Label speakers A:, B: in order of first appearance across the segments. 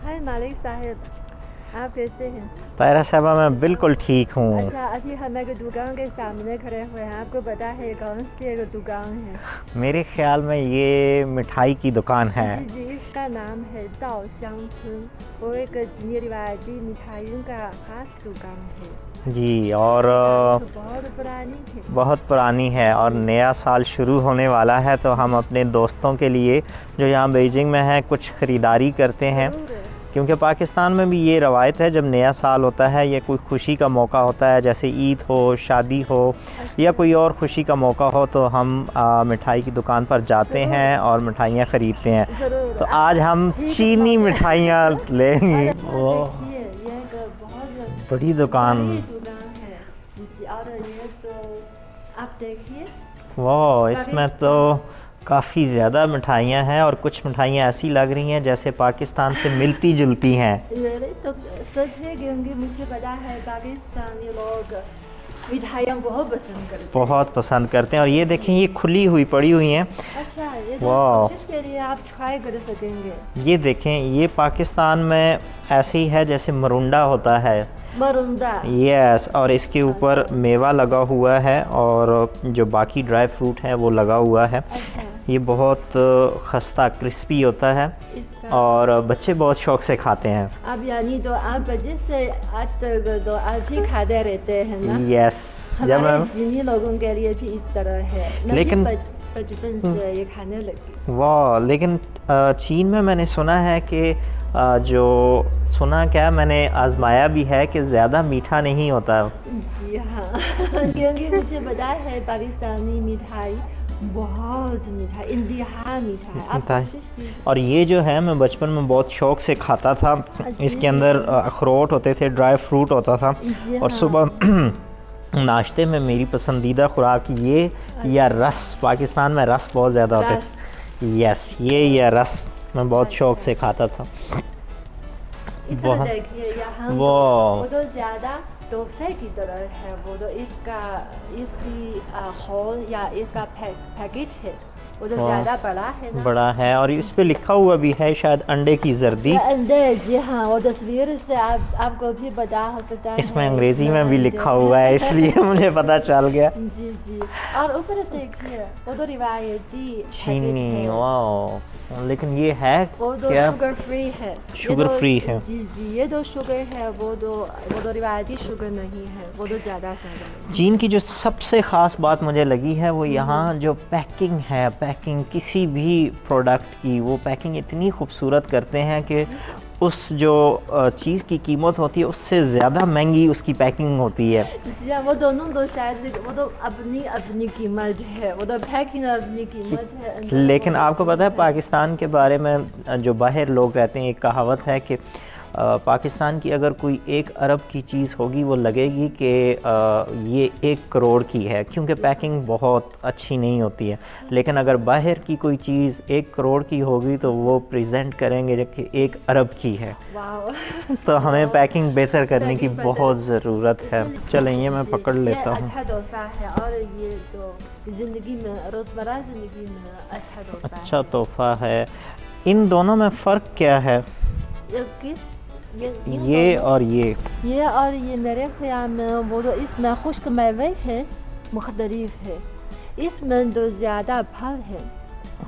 A: हाय मालिक साहब, आप कैसे हैं?
B: तायरा साहबा मैं बिल्कुल ठीक हूँ।
A: अच्छा, अभी हम एक दुकान के सामने खड़े हुए हैं। आपको पता है कौन सी एक दुकान है?
B: मेरे ख्याल में ये मिठाई की दुकान है।
A: जी जी, इसका नाम है दाओ श्यांग चुन। वो एक चीनी रिवायती मिठाइयों का खास दुकान है
B: जी, और
A: तो बहुत पुरानी है।
B: बहुत पुरानी है और नया साल शुरू होने वाला है, तो हम अपने दोस्तों के लिए जो यहाँ बीजिंग में हैं कुछ ख़रीदारी करते हैं,
A: ज़रूर।
B: क्योंकि पाकिस्तान में भी ये रवायत है जब नया साल होता है या कोई खुशी का मौका होता है, जैसे ईद हो, शादी हो या कोई और खुशी का मौका हो, तो हम मिठाई की दुकान पर जाते हैं और मिठाइयाँ ख़रीदते हैं।
A: ज़रूर।
B: तो आज हम चीनी मिठाइयाँ लेंगे। वो
A: देखिए, ये एक बहुत
B: बड़ी दुकान।
A: बड़ी दुकान है जी। और ये तो आप देखिए,
B: वाह, इसमें तो काफ़ी ज़्यादा मिठाइयाँ हैं और कुछ मिठाइयाँ ऐसी लग रही हैं जैसे पाकिस्तान से मिलती जुलती हैं।
A: मेरे तो सच है क्योंकि मुझे पता है पाकिस्तानी लोग मिठाइयाँ बहुत पसंद करते हैं।
B: बहुत पसंद करते हैं। और ये देखें, ये खुली हुई पड़ी हुई हैं।
A: अच्छा, ये तो
B: वाह।
A: कोशिश के लिए आप ट्राई कर सकेंगे।
B: ये देखें, ये पाकिस्तान में ऐसे ही है जैसे मरुंडा होता है।
A: मरुंदा।
B: यस, और इसके ऊपर मेवा लगा हुआ है और जो बाकी ड्राई फ्रूट है वो लगा हुआ है।
A: अच्छा,
B: ये बहुत खस्ता क्रिस्पी होता है
A: इसका
B: और बच्चे बहुत शौक से खाते हैं।
A: अब यानी तो आप बजे से आज तक तो आप ही खाते रहते हैं ना?
B: यस, जब
A: हमारे
B: मैं
A: चीनी लोगों के लिए भी इस तरह है। मैं
B: लेकिन-
A: भी बचपन से ये खाने लगी।
B: वाह, लेकिन चीन में मैंने सुना है कि जो सुना क्या, मैंने आजमाया भी है कि ज़्यादा मीठा नहीं होता।
A: जी हाँ क्योंकि मुझे पता है पाकिस्तानी मिठाई बहुत मीठा, इंतहा मीठा है। आप
B: मिठाई।
A: कोशिश कीजिए।
B: और ये जो है मैं बचपन में बहुत शौक से खाता था। इसके अंदर अखरोट होते थे, ड्राई फ्रूट होता था।
A: जी
B: और
A: हाँ।
B: सुबह नाश्ते में मेरी पसंदीदा खुराक ये या रस, पाकिस्तान में रस बहुत ज़्यादा होता
A: रस।
B: है। यस, ये या रस मैं बहुत शौक से खाता था।
A: इधर
B: बहुत-
A: देखिए, यहाँ तो
B: वाह।
A: वो तो ज़्यादा तोहफे की तरह है। वो तो इसकी हॉल या इसका पैकेज है, वो तो
B: वाह।
A: ज़्यादा बड़ा है ना।
B: बड़ा है और इस पे लिखा हुआ भी है शायद अंडे की जर्दी।
A: ये अंडे, जी हाँ, वो तस्वीर से आपको भी पता हो सकता है।
B: इसमें अंग्रेज़ी में भी
A: अंडे
B: लिखा हुआ है, इसलिए मुझे पता चल गया।
A: जी जी। और ऊपर देखिए, वो तो रिवायती पैकेज
B: चीनी,
A: है।
B: वाह, लेकिन ये है
A: वो तो
B: क्या?
A: शुगर फ्री है। ये
B: शुगर
A: तो-
B: फ्री है।
A: जी जी, ये तो शुगर है, वो तो रिवायती शुगर नहीं है, वो तो ज़्यादा शुगर है।
B: चीन की जो सबसे ख़ास बात मुझे लगी है वो यहाँ जो पैकिंग है, पैकिंग किसी भी प्रोडक्ट की, वो पैकिंग इतनी खूबसूरत करते हैं कि उस जो चीज़ की कीमत होती है उससे ज़्यादा महंगी उसकी पैकिंग होती है।
A: जी हाँ, वो दोनों तो शायद वो तो अपनी अपनी कीमत है, वो तो पैकिंग अपनी कीमत है।
B: लेकिन आपको पता है पाकिस्तान के बारे में जो बाहर लोग रहते हैं, एक कहावत है कि पाकिस्तान की अगर कोई 1 अरब की चीज़ होगी वो लगेगी कि ये 1 करोड़ की है, क्योंकि पैकिंग बहुत अच्छी नहीं होती है। लेकिन अगर बाहर की कोई चीज़ 1 करोड़ की होगी तो वो प्रेजेंट करेंगे जबकि 1 अरब की है।
A: वाह।
B: तो हमें पैकिंग बेहतर करने की
A: पैकिंग
B: बहुत ज़रूरत है। चलें, ये मैं
A: जी,
B: पकड़ लेता
A: ये
B: हूँ।
A: अच्छा तोहफा है और ये तो ज़िंदगी में, रोज़मर्रा ज़िंदगी में अच्छा तोहफा
B: अच्छा तोहफा है। इन दोनों में फ़र्क क्या है?
A: है। किस इन
B: ये
A: दोनों-
B: और ये
A: ये मेरे ख्याल में वो तो इसमें खुश्क मेवे है, मुख्तलिफ है। इसमें तो ज़्यादा फल है,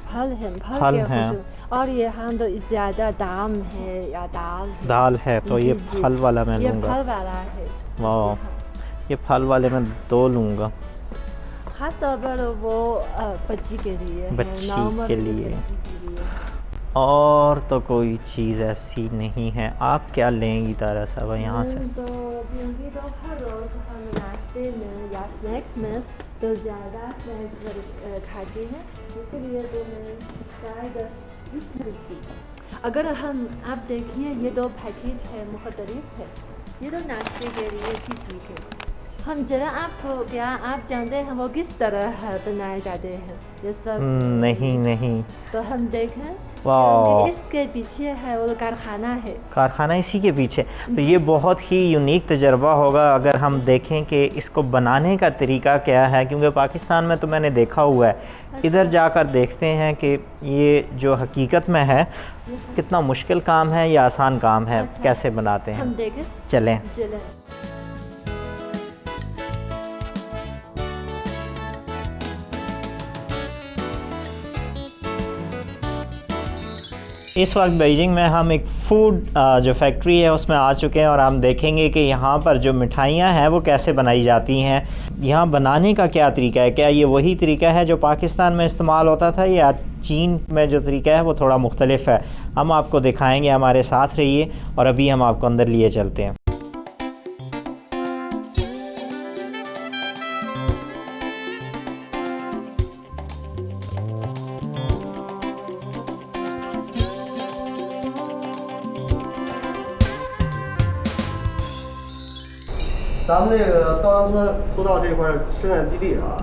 A: फल
B: फल
A: के
B: हैं।
A: खुशबू। और ये हम तो ज़्यादा दाम है या दाल है।
B: दाल है, तो ये
A: जी, जी।
B: फल वाला मैं
A: ये
B: लूँगा।
A: फल वाला है।
B: वाह, ये फल वाले मैं 2 लूँगा।
A: खास तौर पर वो बच्ची के लिए है,
B: बच्ची
A: नॉर्मल
B: के लिए।
A: बच्ची के लिए।
B: और तो कोई चीज़ ऐसी नहीं है। आप क्या लेंगी तारा साहब यहाँ से?
A: तो क्योंकि तो हर रोज़ हम नाश्ते में या स्नैक्स में तो ज़्यादा स्नैक्स खाते हैं, इसलिए तो मैं शायद इस खरीदती। अगर हम आप देखिए ये 2 पैकेट है मुख्तलिफ है, ये तो नाश्ते के लिए भी ठीक है। हम जरा आपको क्या आप जानते हैं वो किस तरह बनाए जाते हैं ये सब?
B: नहीं।
A: तो हम देखें
B: वाह,
A: इसके पीछे है वो कारखाना है,
B: कारखाना इसी के पीछे। तो ये बहुत ही यूनिक तजर्बा होगा अगर हम देखें कि इसको बनाने का तरीका क्या है, क्योंकि पाकिस्तान में तो मैंने देखा हुआ है। इधर जाकर देखते हैं कि ये जो हकीकत में है कितना मुश्किल काम है या आसान काम है।
A: अच्छा,
B: कैसे बनाते हैं
A: हम देखें।
B: चलें। इस वक्त बीजिंग में हम एक फ़ूड जो फैक्ट्री है उसमें आ चुके हैं और हम देखेंगे कि यहाँ पर जो मिठाइयाँ हैं वो कैसे बनाई जाती हैं। यहाँ बनाने का क्या तरीका है, क्या ये वही तरीका है जो पाकिस्तान में इस्तेमाल होता था या चीन में जो तरीका है वो थोड़ा मुख्तलिफ है? हम आपको दिखाएंगे, हमारे साथ रहिए और अभी हम आपको अंदर लिए चलते हैं।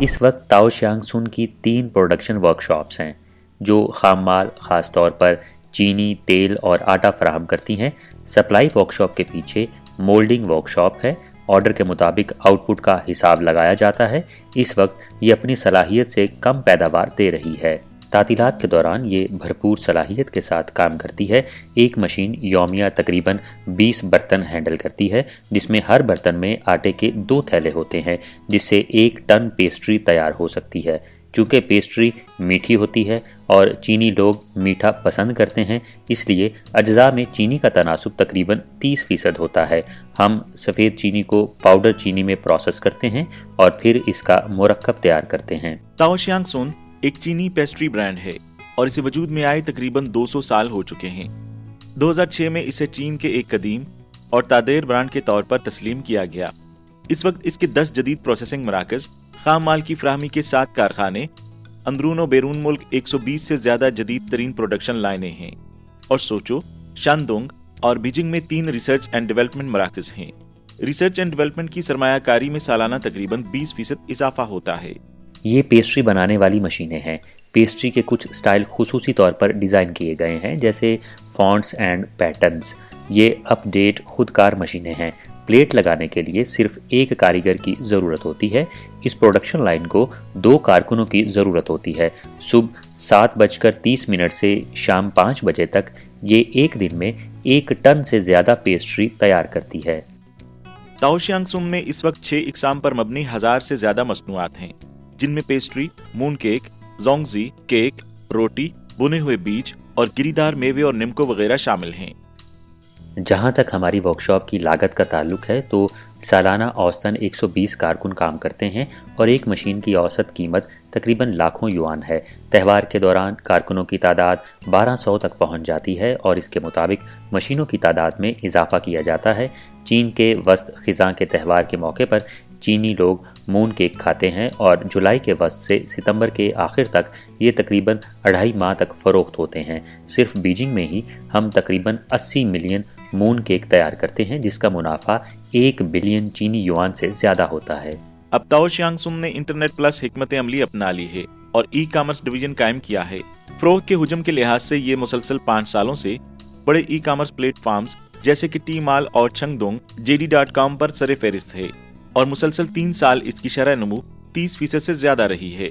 C: इस वक्त ताओशियांगसुन की 3 प्रोडक्शन वर्कशॉप्स हैं जो खाम माल ख़ास तौर पर चीनी, तेल और आटा फराहम करती हैं। सप्लाई वर्कशॉप के पीछे मोल्डिंग वर्कशॉप है। ऑर्डर के मुताबिक आउटपुट का हिसाब लगाया जाता है। इस वक्त ये अपनी सलाहियत से कम पैदावार दे रही है। तातीलात के दौरान ये भरपूर सलाहियत के साथ काम करती है। एक मशीन यौमिया तकरीबन 20 बर्तन हैंडल करती है, जिसमें हर बर्तन में आटे के 2 थैले होते हैं, जिससे 1 टन पेस्ट्री तैयार हो सकती है। चूँकि पेस्ट्री मीठी होती है और चीनी लोग मीठा पसंद करते हैं, इसलिए अज्जा में चीनी का तनासुब तकरीबन 30% होता है। हम सफ़ेद चीनी को पाउडर चीनी में प्रोसेस करते हैं और फिर इसका मुरक्कब तैयार करते हैं।
D: ताओशियांगसुन एक चीनी पेस्ट्री ब्रांड है और इसे वजूद में आए तकरीबन 200 साल हो चुके हैं। 2006 में इसे चीन के एक कदीम और तादेर ब्रांड के तौर पर तस्लीम किया गया। इस वक्त इसके 10 जदीद प्रोसेसिंग मराकज़, खाम माल की फ्राहमी के 7 कारखाने, अंदरून और बैरून मुल्क 120 से ज्यादा जदीद तरीन प्रोडक्शन लाइनें हैं। और सोचो, शानदोंग और बीजिंग में 3 रिसर्च एंड डेवलपमेंट मराकज़ हैं। रिसर्च एंड डेवलपमेंट की सरमायाकारी में सालाना तकरीबन 20% इजाफा होता है।
C: ये पेस्ट्री बनाने वाली मशीनें हैं। पेस्ट्री के कुछ स्टाइल खुसूसी तौर पर डिज़ाइन किए गए हैं, जैसे फॉन्ट्स एंड पैटर्न्स। ये अपडेट खुदकार मशीनें हैं। प्लेट लगाने के लिए सिर्फ 1 कारीगर की ज़रूरत होती है। इस प्रोडक्शन लाइन को 2 कारकुनों की ज़रूरत होती है। सुबह 7:30 से शाम 5 बजे तक ये एक दिन में 1 टन से ज़्यादा पेस्ट्री तैयार करती है।
D: ताओशियांगसुन में इस वक्त 6 इकसाम पर मबनी 1000 से ज्यादा मसनूआत हैं, जिनमें पेस्ट्री, मून केक, जोंगजी केक, रोटी, बुने हुए बीज और गिरीदार मेवे और निमको वगैरह शामिल हैं।
C: जहाँ तक हमारी वर्कशॉप की लागत का ताल्लुक है तो सालाना औसतन 120 कारकुन काम करते हैं और एक मशीन की औसत कीमत तकरीबन लाखों युआन है। त्यौहार के दौरान कारकुनों की तादाद 1200 तक पहुँच जाती है और इसके मुताबिक मशीनों की तादाद में इजाफा किया जाता है। चीन के वस्त ख़िज़ा के त्यौहार के मौके पर चीनी लोग मून केक खाते हैं और जुलाई के वस्त से सितंबर के आखिर तक ये तकरीबन 2.5 माह तक फ़रोख्त होते हैं। सिर्फ बीजिंग में ही हम तकरीबन 80 मिलियन मून केक तैयार करते हैं, जिसका मुनाफा 1 बिलियन चीनी युआन से ज़्यादा होता है।
D: अब ताओशियांगसुन ने इंटरनेट प्लस हिकमत अमली अपना ली है और ई कामर्स डिवीजन कायम किया है। फ़रोख्त के हुजम के लिहाज से ये मुसलसल 5 सालों से बड़े ई कामर्स प्लेटफॉर्म्स जैसे कि टी माल और छंगदोंग JD.com पर सरे फहरिस्त है और मुसलसल 3 साल इसकी शरह नमू 30% से ज्यादा रही है।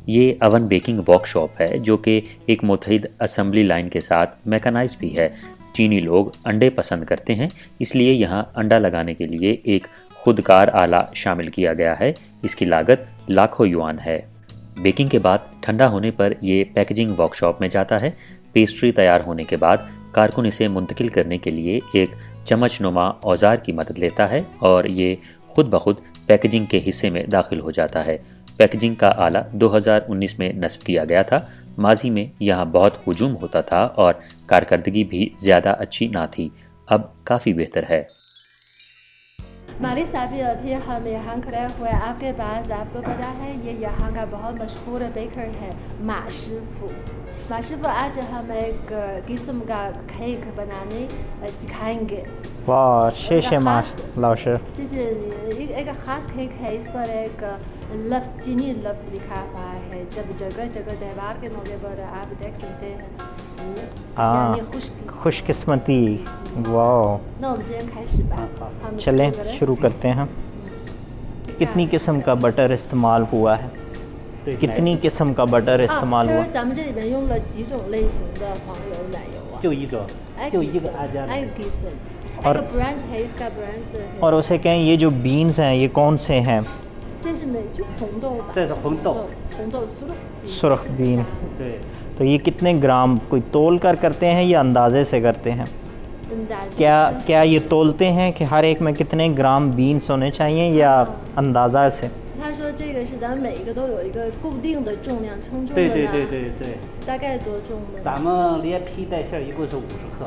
C: ये अवन बेकिंग वर्कशॉप है जो कि एक मुतहिद असेंबली लाइन के साथ मैकेनाइज भी है। चीनी लोग अंडे पसंद करते हैं, इसलिए यहाँ अंडा लगाने के लिए एक खुदकार आला शामिल किया गया है। इसकी लागत लाखों युआन है। बेकिंग के बाद ठंडा होने पर ये पैकेजिंग वर्कशॉप में जाता है। पेस्ट्री तैयार होने के बाद कारकुन इसे मुंतकिल करने के लिए एक चम्मचनुमा औजार की मदद लेता है और ये खुद ब खुद पैकेजिंग के हिस्से में दाखिल हो जाता है। पैकेजिंग का आला 2019 में नस्ब किया गया था। माजी में यहाँ बहुत हुजूम होता था और कारकर्दगी भी ज़्यादा अच्छी ना थी, अब काफ़ी बेहतर है।
A: मालिक साहब अभी हम यहाँ खड़े हुए आपके पास, आपको पता है ये यहाँ का बहुत मशहूर बेकर है मा शिफू। मा शिफू आज हम एक किस्म का केक बनाने सिखाएंगे।
B: वाह, शेषे माश लाशर।
A: एक खास केक है, इस पर एक लफ्ज़ चीनी लफ्ज़ लिखा हुआ है। जब जगह जगह त्योहार के मौके पर आप देख सकते हैं
B: खुशकिस्मती। वाह, चलें शुरू करते हैं। कितनी किस्म का बटर इस्तेमाल हुआ है? कितनी किस्म का बटर इस्तेमाल हुआ? और उसे कहें ये जो बीन्स हैं ये कौन से हैं? सुर्ख बीन। तो ये कितने ग्राम कोई तोल कर करते हैं या अंदाजे से करते हैं? क्या ये तोलते हैं कि हर एक में कितने ग्राम बीन्स होने चाहिए या अंदाज़ा से?
A: 他说这个是咱们每一个都有一个固定的重量称重的
E: 对
A: 呢。
E: 对，
A: 大概多重的？
E: 咱们连皮带馅一共是50克。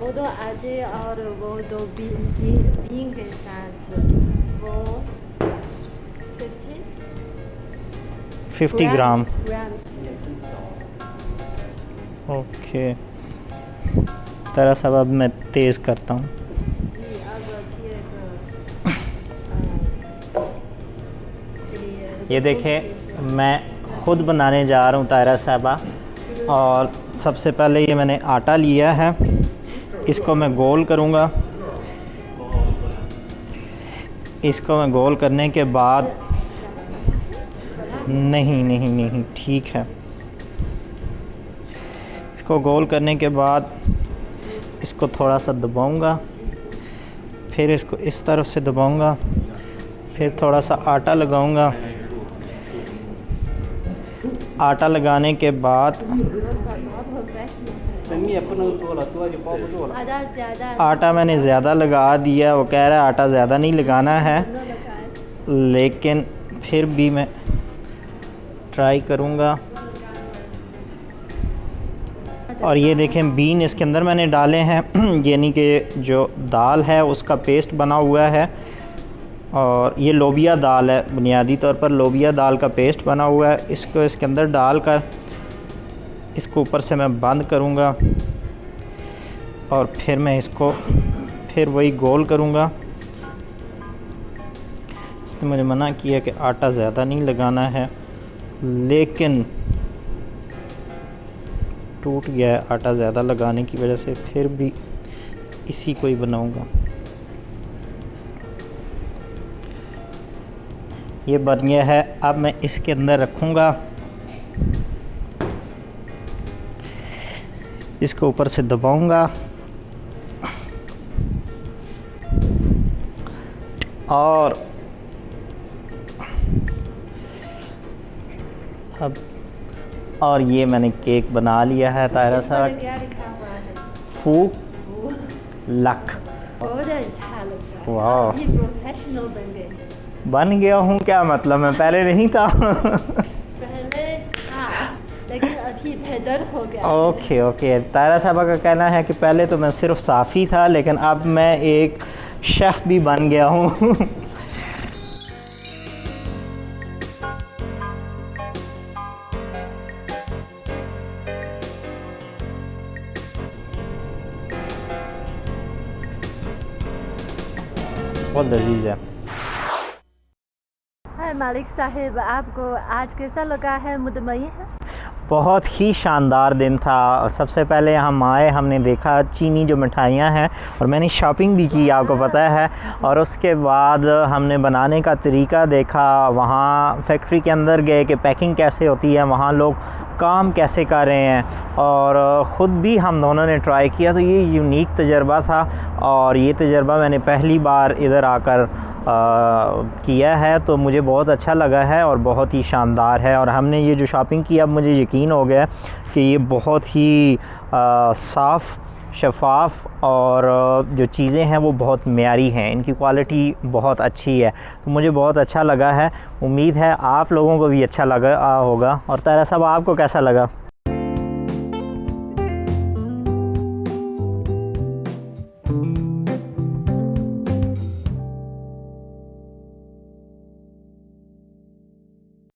A: वो तो आटे और वो तो बीन के साथ वो
B: 50 ग्राम।
A: grams।
B: ओके, तेरा सबब मैं तेज़ करता हूँ। ये देखें, मैं ख़ुद बनाने जा रहा हूँ तायरा साहबा। और सबसे पहले ये मैंने आटा लिया है, इसको मैं गोल करूँगा। इसको मैं गोल करने के बाद नहीं ठीक है। इसको गोल करने के बाद इसको थोड़ा सा दबाऊँगा, फिर इसको इस तरफ से दबाऊँगा, फिर थोड़ा सा आटा लगाऊँगा। आटा लगाने के बाद आटा मैंने ज़्यादा लगा दिया। वो कह रहा है आटा ज़्यादा नहीं लगाना है, लेकिन फिर भी मैं ट्राई करूँगा। और ये देखें, बीन इसके अंदर मैंने डाले हैं, यानी कि जो दाल है उसका पेस्ट बना हुआ है। और ये लोबिया दाल है, बुनियादी तौर पर लोबिया दाल का पेस्ट बना हुआ है। इसको इसके अंदर डालकर इसको ऊपर से मैं बंद करूँगा और फिर मैं इसको फिर वही गोल करूँगा। इसने मुझे मना किया कि आटा ज़्यादा नहीं लगाना है, लेकिन टूट गया है आटा ज़्यादा लगाने की वजह से। फिर भी इसी को ही बनाऊँगा। ये बन गया है। अब मैं इसके अंदर रखूँगा, इसको ऊपर से दबाऊँगा और ये मैंने केक बना लिया है तायरा साहब।
A: क्या लिखा हुआ है?
B: फू लक।
A: बहुत अच्छा लगता है।
B: वाह,
A: आप भी प्रोफेशनल बन गए।
B: बन गया हूँ, क्या मतलब मैं पहले नहीं था?
A: पहले हाँ, लेकिन अभी बेहतर हो गया।
B: ओके। तायरा साहबा का कहना है कि पहले तो मैं सिर्फ साफ़ी था, लेकिन अब मैं एक शेफ़ भी बन गया हूँ। बहुत लजीज है।
A: हाय मालिक साहिब, आपको आज कैसा लगा है? मुतमईन है?
B: बहुत ही शानदार दिन था। सबसे पहले हम आए, हमने देखा चीनी जो मिठाइयाँ हैं, और मैंने शॉपिंग भी की, आपको पता है। और उसके बाद हमने बनाने का तरीका देखा, वहाँ फैक्ट्री के अंदर गए कि पैकिंग कैसे होती है, वहाँ लोग काम कैसे कर रहे हैं, और ख़ुद भी हम दोनों ने ट्राई किया। तो ये यूनिक तजर्बा था, और ये तजर्बा मैंने पहली बार इधर आकर किया है, तो मुझे बहुत अच्छा लगा है और बहुत ही शानदार है। और हमने ये जो शॉपिंग की, अब मुझे यकीन हो गया कि ये बहुत ही साफ़, शफ़ाफ़, और जो चीज़ें हैं वो बहुत मेयारी हैं, इनकी क्वालिटी बहुत अच्छी है। तो मुझे बहुत अच्छा लगा है। उम्मीद है आप लोगों को भी अच्छा लगा होगा। और तायरा साहब, आपको कैसा लगा?